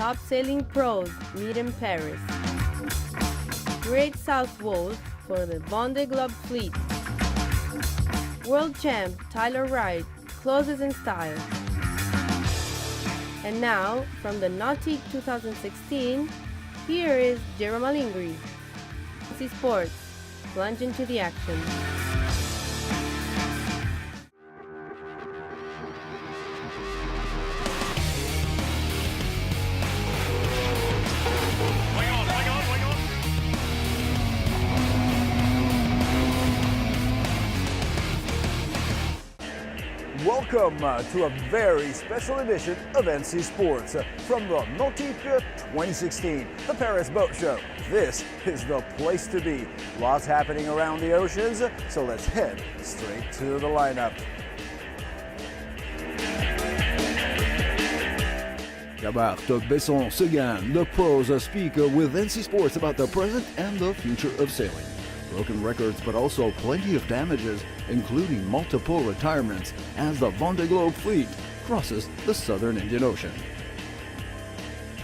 top sailing pros meet in Paris. Great South Wolf for the Vendée Globe fleet. World champ Tyler Wright closes in style. And now, from the Nautic 2016, here is Jerome Alingri. NC Sports, plunge into the action. Welcome to a very special edition of NC Sports from the Nautic 2016, the Paris Boat Show. This is the place to be. Lots happening around the oceans, so let's head straight to the lineup. Gàbart, Besson, Seguin, the pros speak with NC Sports about the present and the future of sailing. Broken records, but also plenty of damages, including multiple retirements as the Vendée Globe fleet crosses the southern Indian Ocean.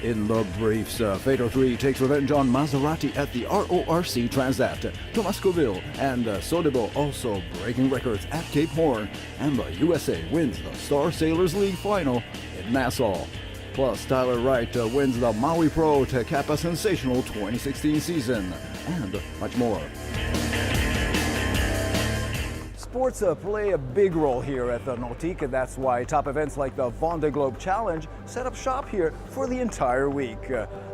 In the briefs, Phaedo 3 takes revenge on Maserati at the RORC Transat. Coville and Sodebo also breaking records at Cape Horn, and the USA wins the Star Sailors League final in Nassau. Plus, Tyler Wright wins the Maui Pro to cap a sensational 2016 season, and much more. Sports play a big role here at the Nautic, and that's why top events like the Vendée Globe Challenge set up shop here for the entire week.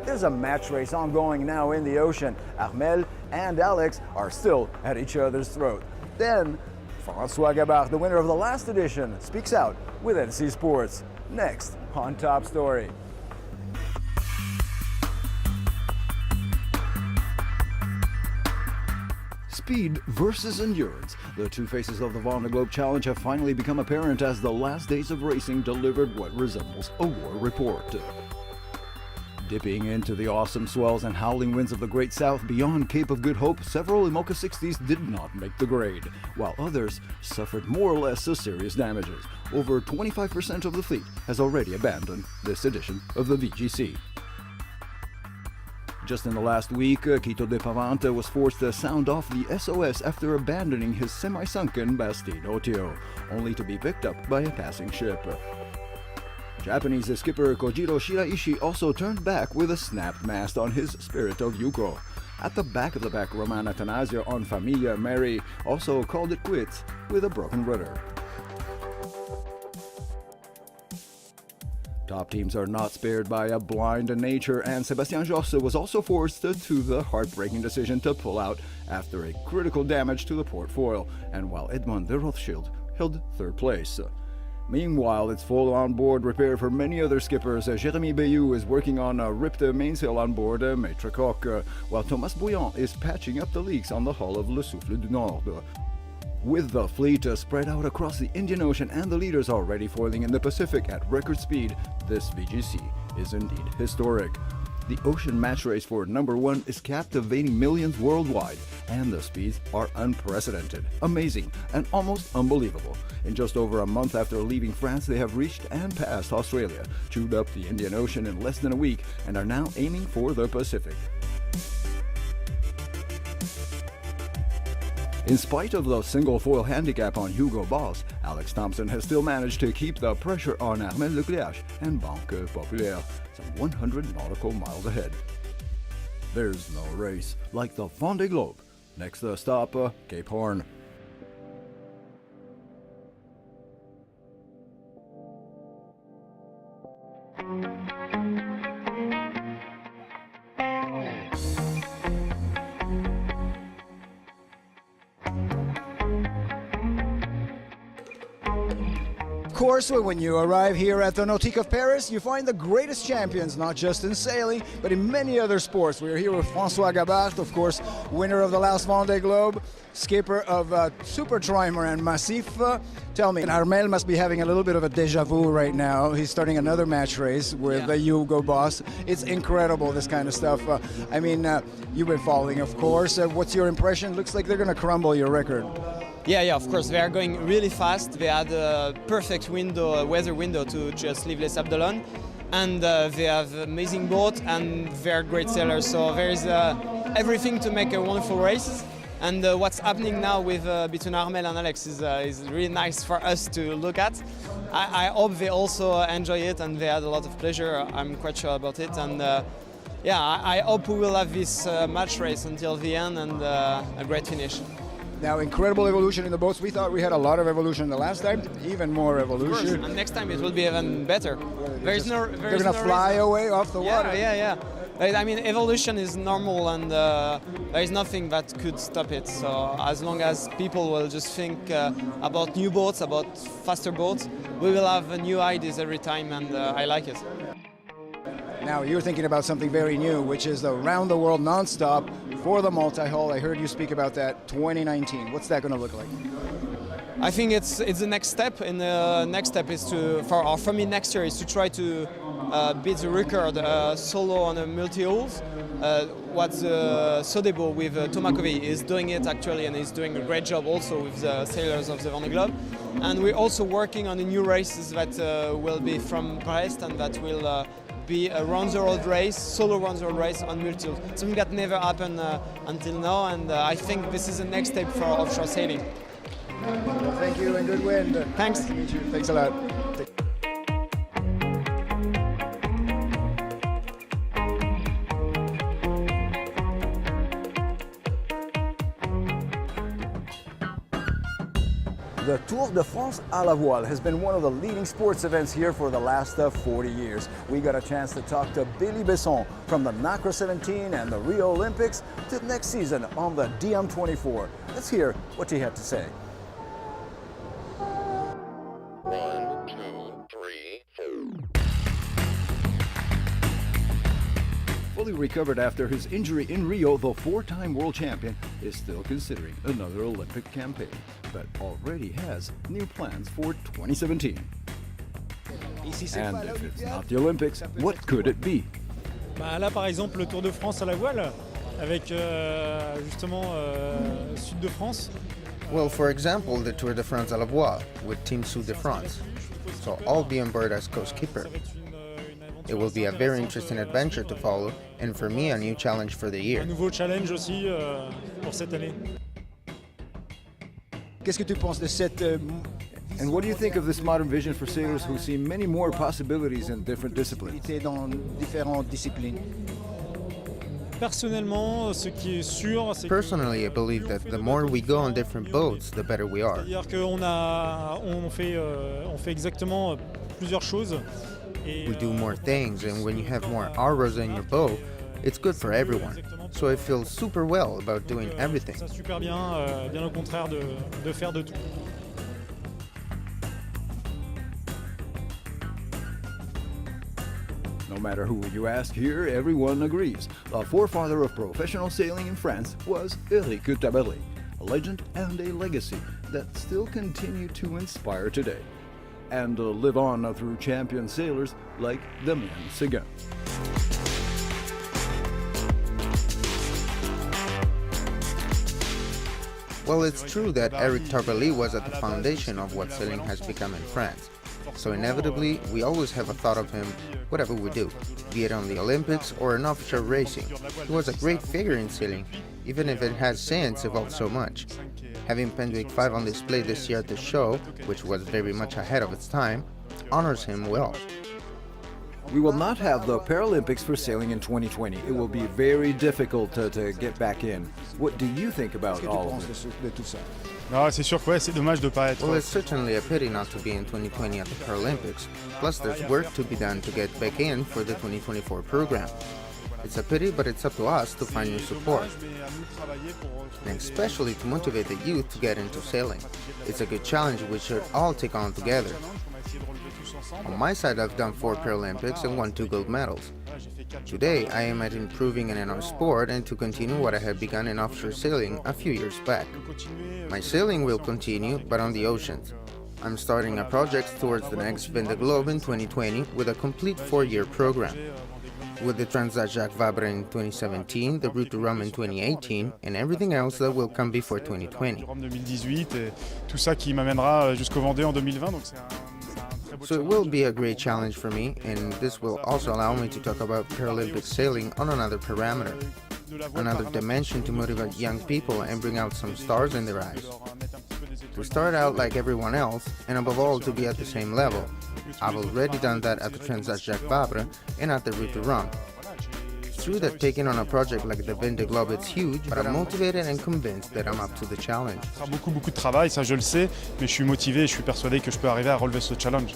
There's a match race ongoing now in the ocean. Armel and Alex are still at each other's throat. Then, François Gàbart, the winner of the last edition, speaks out with NC Sports. Next on Top Story. Speed versus endurance. The two faces of the Vendée Globe Challenge have finally become apparent as the last days of racing delivered what resembles a war report. Dipping into the awesome swells and howling winds of the Great South beyond Cape of Good Hope, several IMOCA 60s did not make the grade, while others suffered more or less serious damages. Over 25% of the fleet has already abandoned this edition of the VGC. Just in the last week, Quito de Pavante was forced to sound off the SOS after abandoning his semi-sunken Bastide Otio, only to be picked up by a passing ship. Japanese skipper Kojiro Shiraishi also turned back with a snapped mast on his Spirit of Yuko. At the back of the pack, Roman Atanasio on Familia Mary also called it quits with a broken rudder. Top teams are not spared by a blind nature, and Sébastien Josse was also forced to the heartbreaking decision to pull out after a critical damage to the port foil, and while Edmond de Rothschild held third place. Meanwhile, it's full on-board repair for many other skippers. Jérémy Bayou is working on a ripped mainsail on board Maître Coq, while Thomas Bouillon is patching up the leaks on the hull of Le Souffle du Nord. With the fleet spread out across the Indian Ocean and the leaders already foiling in the Pacific at record speed, this VGC is indeed historic. The ocean match race for number one is captivating millions worldwide, and the speeds are unprecedented, amazing, and almost unbelievable. In just over a month after leaving France, they have reached and passed Australia, chewed up the Indian Ocean in less than a week, and are now aiming for the Pacific. In spite of the single foil handicap on Hugo Boss, Alex Thompson has still managed to keep the pressure on Armel Leclerc and Banque Populaire, some 100 nautical miles ahead. There's no race like the Vendée Globe. Next stop, Cape Horn. Of course, when you arrive here at the Nautic of Paris, you find the greatest champions, not just in sailing, but in many other sports. We are here with François Gàbart, of course, winner of the last Vendée Globe, skipper of Super Trimaran Massif. Tell me, Armel must be having a little bit of a déjà vu right now. He's starting another match race with the Hugo Boss. It's incredible, this kind of stuff. You've been following, of course. What's your impression? Looks like they're going to crumble your record. Yeah, of course. They are going really fast. They had a perfect window, weather window to just leave Les Sables d'Olonne. and they have amazing boat and they're great sailors. So there is everything to make a wonderful race. And what's happening now with between Armel and Alex is really nice for us to look at. I hope they also enjoy it and they had a lot of pleasure. I'm quite sure about it. And yeah, I hope we will have this match race until the end and a great finish. Now, incredible evolution in the boats. We thought we had a lot of evolution the last time, even more evolution. And next time it will be even better. They're going to fly away off the water. Yeah. I mean, evolution is normal and there is nothing that could stop it. So as long as people will just think about new boats, about faster boats, we will have new ideas every time, and I like it. Now, you're thinking about something very new, which is the round the world non-stop for the multi-hull. I heard you speak about that 2019. What's that going to look like? I think it's the next step, and the next step is for me next year is to try to beat the record solo on a multi-hulls. What Sodebo with Thomas Coville is doing it actually, and he's doing a great job also with the sailors of the Vendée Globe. And we're also working on the new races that will be from Brest and that will be a round-the-world race, solo round-the-world race on multi-hulls. Something that never happened until now, and I think this is the next step for offshore sailing. Well, thank you and good wind. Thanks. Nice to meet you. Thanks a lot. The Tour de France à la voile has been one of the leading sports events here for the last 40 years. We got a chance to talk to Billy Besson from the NACRA 17 and the Rio Olympics to next season on the DM24. Let's hear what he had to say. 1, 2, 3, 4. Fully recovered after his injury in Rio, the four-time world champion is still considering another Olympic campaign, but already has new plans for 2017. And if it's not the Olympics, what could it be? Là, par exemple, le Tour de France à la voile, avec justement Sud de France. Well, for example, the Tour de France à la voile with Team Sud de France. So I'll be on board as co-skipper. It will be a very interesting adventure to follow, and for me, a new challenge for the year. Un nouveau challenge aussi pour cette année. Qu'est-ce que tu penses de cette And what do you think of this modern vision for sailors who see many more possibilities in different disciplines? dans différentes disciplines? Personnellement, ce qui est sûr, c'est Personally, I believe that the more we go on different boats, the better we are. c'est-à-dire on fait exactement plusieurs choses. We do more things, and when you have more arrows in your bow, it's good for everyone. So I feel super well about doing everything. Ça super bien, bien au contraire de faire de tout. No matter who you ask here, everyone agrees. The forefather of professional sailing in France was Eric Gàbart, a legend and a legacy that still continue to inspire today, and live on through champion sailors like the man Seguin. Well, it's true that Eric Troublé was at the foundation of what sailing has become in France. So inevitably, we always have a thought of him, whatever we do, be it on the Olympics or in offshore racing. He was a great figure in sailing, even if it has since evolved so much. Having Pendwick 5 on display this year at the show, which was very much ahead of its time, honors him well. We will not have the Paralympics for sailing in 2020. It will be very difficult to get back in. What do you think about all of this? de tout ça? Non, c'est sûr que ouais, c'est dommage de pas être. Well, it's certainly a pity not to be in 2020 at the Paralympics. Plus, there's work to be done to get back in for the 2024 program. It's a pity, but it's up to us to find new support, and especially to motivate the youth to get into sailing. It's a good challenge we should all take on together. On my side, I've done 4 Paralympics and won 2 gold medals. Today, I aim at improving in our sport and to continue what I had begun in offshore sailing a few years back. My sailing will continue, but on the oceans. I'm starting a project towards the next Vendée Globe in 2020 with a complete 4-year program. With the Transat Jacques Vabre in 2017, the Route to Rome in 2018, and everything else that will come before 2020. Rome 2018 et tout ça qui m'amènera jusqu'au Vendée en 2020, donc c'est un So it will be a great challenge for me, and this will also allow me to talk about Paralympic sailing on another parameter, another dimension to motivate young people and bring out some stars in their eyes. To start out like everyone else, and above all to be at the same level. I've already done that at the Transat Gàbart and at the Route du Rhum. It's true that taking on a project like the Vendée Globe is huge, but I'm motivated and convinced that I'm up to the challenge. Ça sera beaucoup de travail, ça je le sais, mais je suis motivé et je suis persuadé que je peux arriver à relever ce challenge.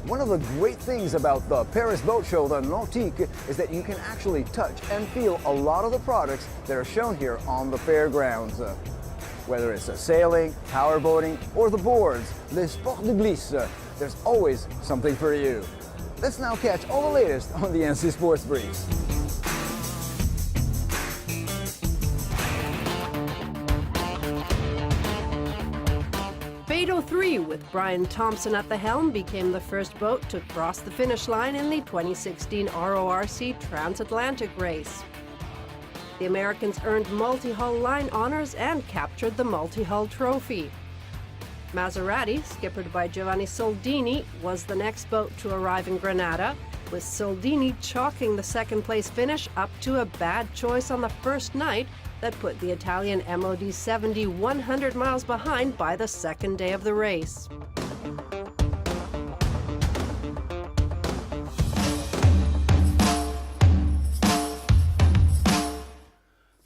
One of the great things about the Paris Boat Show, the Nautic, is that you can actually touch and feel a lot of the products that are shown here on the fairgrounds. Whether it's sailing, powerboating, or the boards, les sports de glisse, there's always something for you. Let's now catch all the latest on the NC Sports Briefs. Phaedo 3, with Brian Thompson at the helm, became the first boat to cross the finish line in the 2016 RORC Transatlantic race. The Americans earned multi-hull line honors and captured the multi-hull trophy. Maserati, skippered by Giovanni Soldini, was the next boat to arrive in Granada, with Soldini chalking the second-place finish up to a bad choice on the first night that put the Italian MOD 70 100 miles behind by the second day of the race.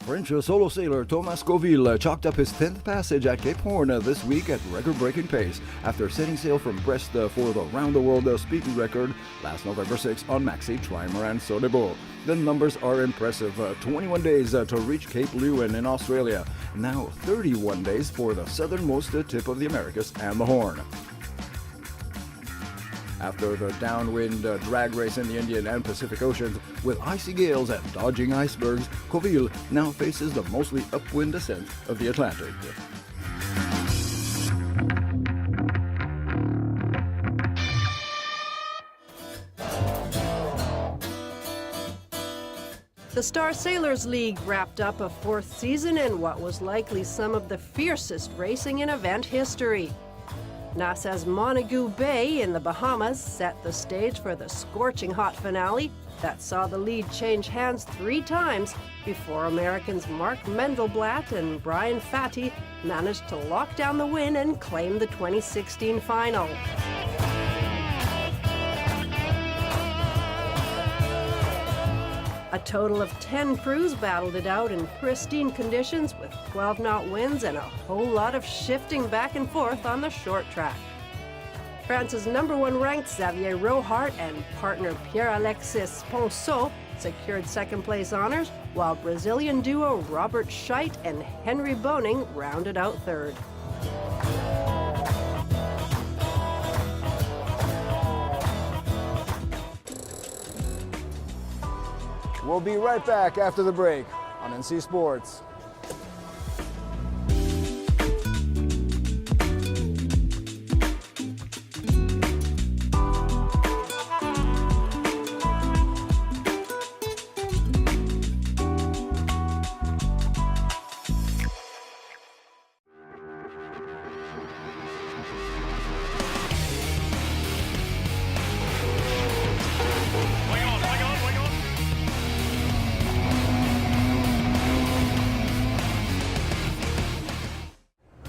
French solo sailor Thomas Coville chalked up his 10th passage at Cape Horn this week at record-breaking pace after setting sail from Brest for the round-the-world speed record last November 6 on Maxi Trimaran Sodebo. The numbers are impressive. 21 days to reach Cape Lewin in Australia. Now 31 days for the southernmost tip of the Americas and the Horn. After the downwind drag race in the Indian and Pacific Oceans, with icy gales and dodging icebergs, Coville now faces the mostly upwind descent of the Atlantic. The Star Sailors League wrapped up a fourth season in what was likely some of the fiercest racing in event history. Nassau's Montague Bay in the Bahamas set the stage for the scorching hot finale that saw the lead change hands 3 times before Americans Mark Mendelblatt and Brian Fatty managed to lock down the win and claim the 2016 final. A total of 10 crews battled it out in pristine conditions with 12-knot winds and a whole lot of shifting back and forth on the short track. France's #1 ranked Xavier Rohart and partner Pierre-Alexis Ponceau secured second-place honors, while Brazilian duo Robert Scheidt and Henry Boning rounded out third. We'll be right back after the break on NC Sports.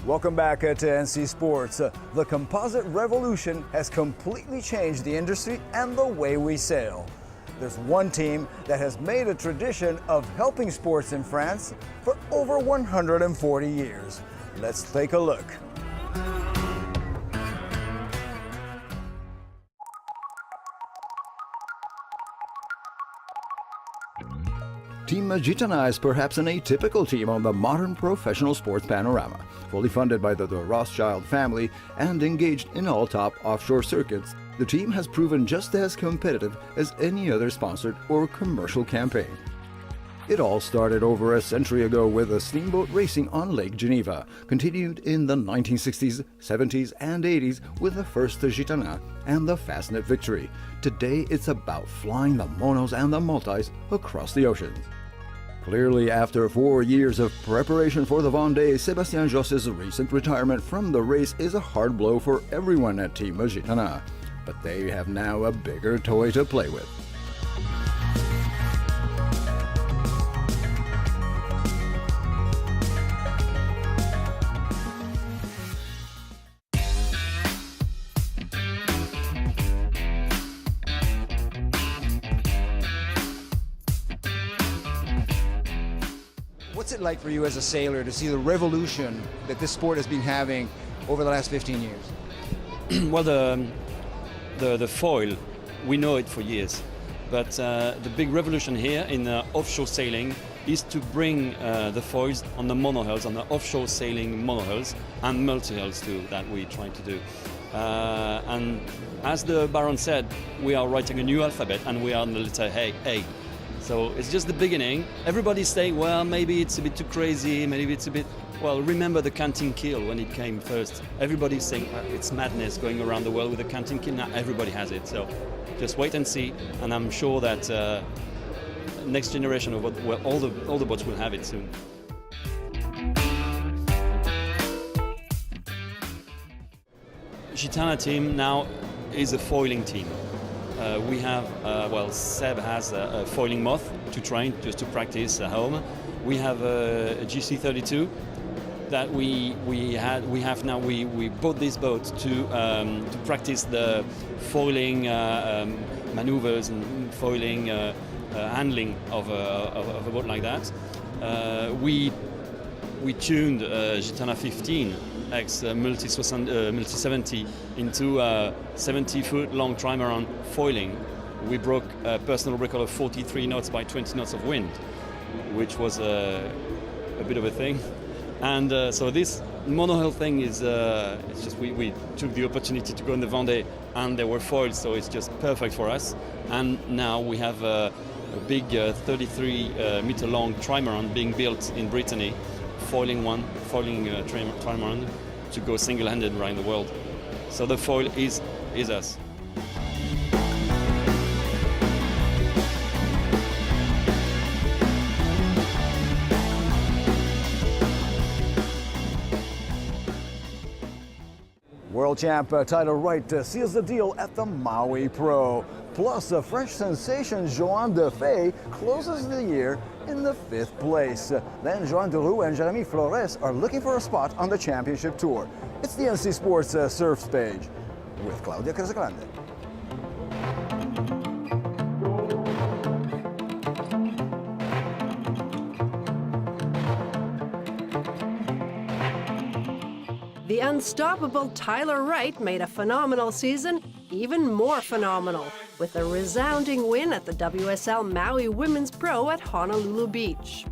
Welcome back to NC Sports. The composite revolution has completely changed the industry and the way we sail. There's one team that has made a tradition of helping sports in France for over 140 years. Let's take a look. Team Gitana is perhaps an atypical team on the modern professional sports panorama. Fully funded by the Rothschild family and engaged in all top offshore circuits, the team has proven just as competitive as any other sponsored or commercial campaign. It all started over a century ago with a steamboat racing on Lake Geneva, continued in the 1960s, 70s, and 80s with the first Gitana and the Fastnet Victory. Today it's about flying the monos and the multis across the oceans. Clearly, after 4 years of preparation for the Vendée, Sébastien Joss's recent retirement from the race is a hard blow for everyone at Team Gitana. But they have now a bigger toy to play with. What's it like for you as a sailor to see the revolution that this sport has been having over the last 15 years? Well, the foil, we know it for years, but the big revolution here in offshore sailing is to bring the foils on the monohulls, on the offshore sailing monohulls and multi-hulls too, that we're trying to do. And as the Baron said, we are writing a new alphabet and we are on the letter A. So it's just the beginning. Everybody's saying, well, maybe it's a bit too crazy, maybe it's a bit... Well, remember the canting keel when it came first. Everybody's saying it's madness going around the world with a canting keel. Now everybody has it. So just wait and see. And I'm sure that next generation of all the boats will have it soon. Gitana team now is a foiling team. We have, Seb has a foiling moth to train, just to practice at home. We have a GC32 that we bought this boat to practice the foiling maneuvers and foiling handling of a boat like that. We tuned Gitana 15 X multi 70 into a 70-foot long trimaran foiling. We broke a personal record of 43 knots by 20 knots of wind, which was a bit of a thing. And so this monohull thing is it's just we took the opportunity to go in the Vendée and there were foils, so it's just perfect for us. And now we have a big 33 meter long trimaran being built in Brittany, foiling trimaran to go single-handed around the world. So the foil is us. World champ Tyler Wright seals the deal at the Maui Pro. Plus, a French sensation Joan Defay closes the year in the 5th place. Then Joan Deroux and Jeremy Flores are looking for a spot on the championship tour. It's the NC Sports Surfs page with Claudia Casagrande. The unstoppable Tyler Wright made a phenomenal season even more phenomenal with a resounding win at the WSL Maui Women's Pro at Honolulu Beach.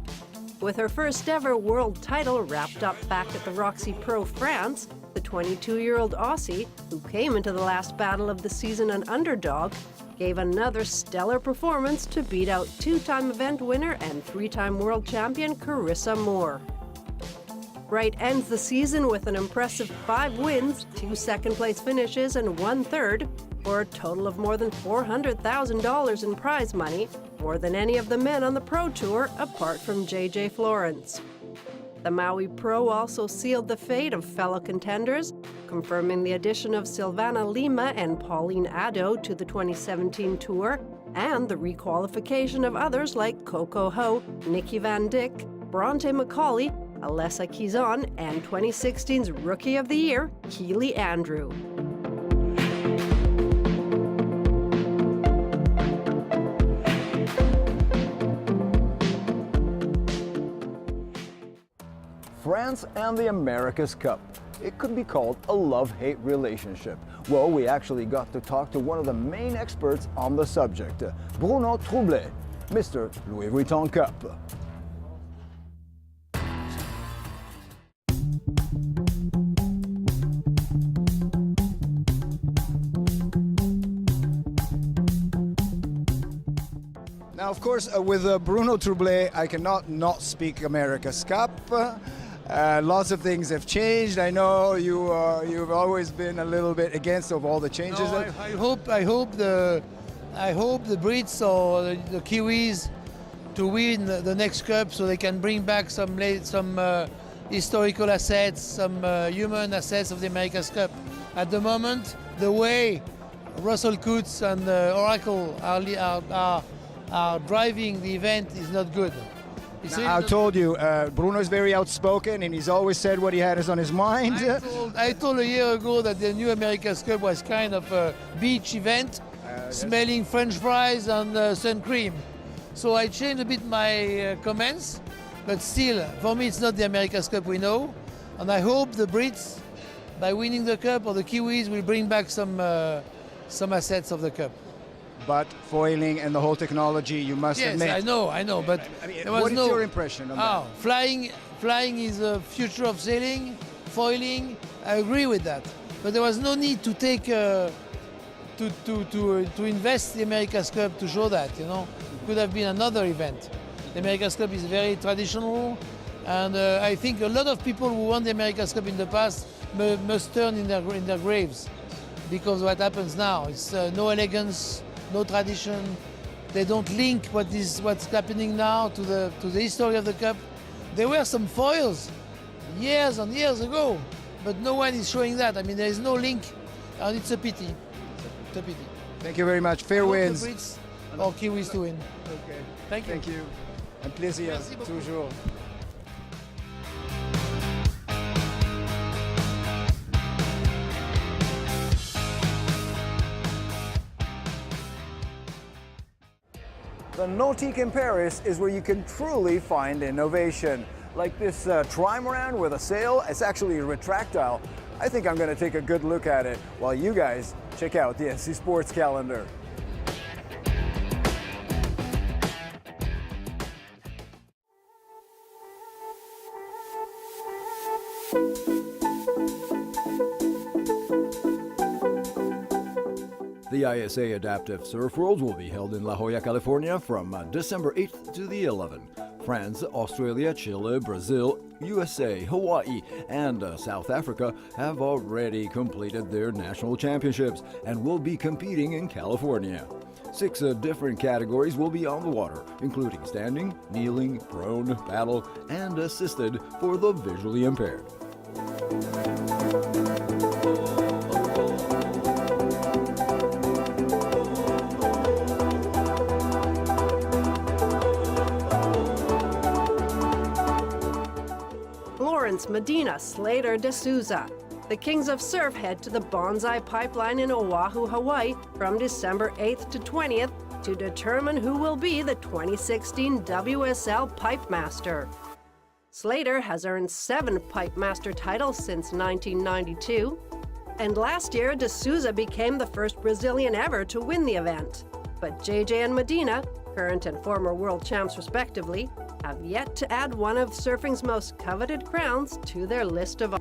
With her first ever world title wrapped up back at the Roxy Pro France, the 22-year-old Aussie, who came into the last battle of the season an underdog, gave another stellar performance to beat out 2-time event winner and 3-time world champion Carissa Moore. Wright ends the season with an impressive 5 wins, 2 second-place finishes, and 1 third, for a total of more than $400,000 in prize money, more than any of the men on the Pro Tour apart from J.J. Florence. The Maui Pro also sealed the fate of fellow contenders, confirming the addition of Silvana Lima and Pauline Addo to the 2017 Tour, and the requalification of others like Coco Ho, Nikki Van Dyck, Bronte McCauley, Alessa Kizon, and 2016's Rookie of the Year, Keely Andrew. France and the America's Cup. It could be called a love-hate relationship. Well, we actually got to talk to one of the main experts on the subject, Bruno Troublé, Mr. Louis Vuitton Cup. Now, of course, with Bruno Troublé, I cannot not speak America's Cup. Lots of things have changed. I know you've always been a little bit against of all the changes. No, I hope the Brits or the Kiwis win the next cup, so they can bring back some historical assets, some human assets of the America's Cup. At the moment, the way Russell Coutts and Oracle are driving the event is not good. Now, I told you, Bruno is very outspoken and he's always said what he had on his mind. I told a year ago that the new America's Cup was kind of a beach event, smelling French fries and sun cream. So I changed a bit my comments, but still, for me it's not the America's Cup we know, and I hope the Brits, by winning the Cup, or the Kiwis, will bring back some assets of the Cup. But foiling and the whole technology, you must admit. Yes, I know, but there was what is your impression on that? Flying is the future of sailing, foiling, I agree with that. But there was no need to take, to invest the America's Cup to show that, you know. It could have been another event. The America's Cup is very traditional, and I think a lot of people who won the America's Cup in the past must turn in their graves because of what happens now. It's no elegance, no tradition. They don't link what's happening now to the history of the Cup. There were some foils years and years ago, but no one is showing that. I mean, there is no link, and it's a pity. It's a pity. Thank you very much. Fair winds. Brits or Kiwis to win. Okay. Thank you. Thank you. Un plaisir, toujours. The Nautic in Paris is where you can truly find innovation. Like this trimaran with a sail, it's actually retractile. I think I'm going to take a good look at it while you guys check out the NC Sports calendar. The ISA Adaptive Surf Worlds will be held in La Jolla, California from December 8th to the 11th. France, Australia, Chile, Brazil, USA, Hawaii, and South Africa have already completed their national championships and will be competing in California. 6 different categories will be on the water, including standing, kneeling, prone, paddle, and assisted for the visually impaired. Medina, Slater, D'Souza. The Kings of Surf head to the Bonsai Pipeline in Oahu, Hawaii from December 8th to 20th to determine who will be the 2016 WSL Pipe Master. Slater has earned 7 Pipe Master titles since 1992, and last year D'Souza became the first Brazilian ever to win the event. But JJ and Medina, current and former world champs respectively, have yet to add one of surfing's most coveted crowns to their list of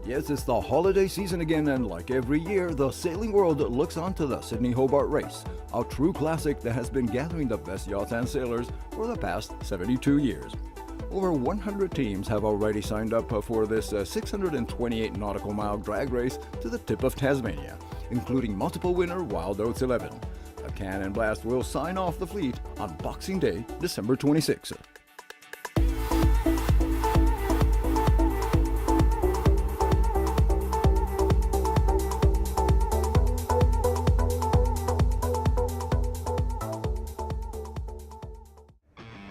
Yes, it's the holiday season again, and like every year, the sailing world looks on to the Sydney-Hobart race, a true classic that has been gathering the best yachts and sailors for the past 72 years. Over 100 teams have already signed up for this 628 nautical mile drag race to the tip of Tasmania, including multiple winner Wild Oats 11. The Cannon Blast will sign off the fleet on Boxing Day, December 26th.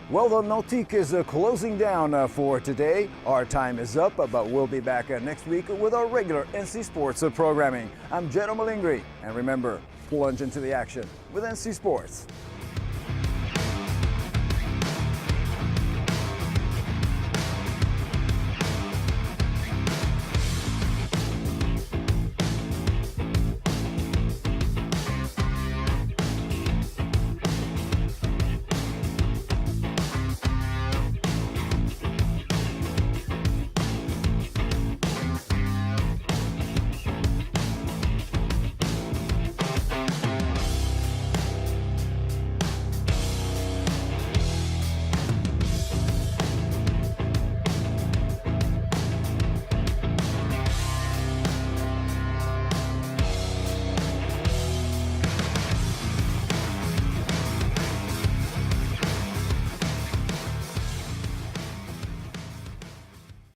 Well, the Nautic is closing down for today. Our time is up, but we'll be back next week with our regular NC Sports programming. I'm Jero Malingri, and remember, plunge into the action with NC Sports.